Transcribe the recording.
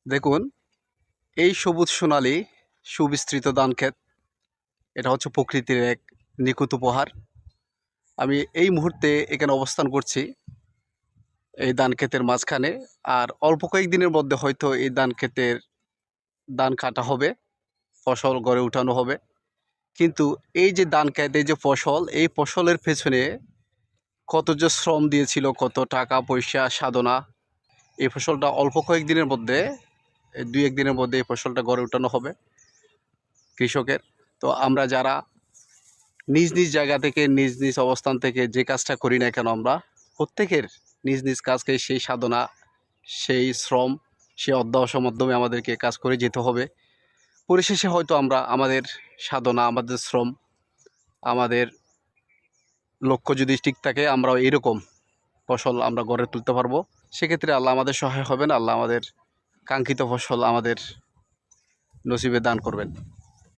দেখুন, এই সবুজ সোনালী সুবিস্তৃত ধানক্ষেত, এটা হচ্ছে প্রকৃতির এক নিখুঁত উপহার। আমি এই মুহূর্তে এখানে অবস্থান করছি এই ধানক্ষেতের মাঝখানে। আর অল্প কয়েকদিনের মধ্যে হয়তো এই ধানক্ষেতের ধান কাটা হবে, ফসল গড়ে উঠানো হবে। কিন্তু এই যে ধানক্ষেত, এই যে ফসল, এই ফসলের পেছনে কত যে শ্রম দিয়েছিল, কত টাকা পয়সা সাধনা, এই ফসলটা অল্প কয়েকদিনের মধ্যে, 2-1 দিনের মধ্যে এই ফসলটা গড়ে উঠানো হবে কৃষকের। তো আমরা যারা নিজ নিজ জায়গা থেকে, নিজ নিজ অবস্থান থেকে যে কাজটা করি না কেন, আমরা প্রত্যেকের নিজ নিজ কাজকে, সেই সাধনা, সেই শ্রম, সেই অধ্যবসায়ের মাধ্যমে আমাদেরকে কাজ করে যেতে হবে। পরিশেষে হয়তো আমরা আমাদের সাধনা, আমাদের শ্রম, আমাদের লক্ষ্য যদি ঠিক থাকে, আমরাও এইরকম ফসল আমরা গড়ে তুলতে পারবো। সেক্ষেত্রে আল্লাহ আমাদের সহায় হবেন, আল্লাহ আমাদের কাঙ্ক্ষিত ফসল আমাদের নসিবে দান করবেন।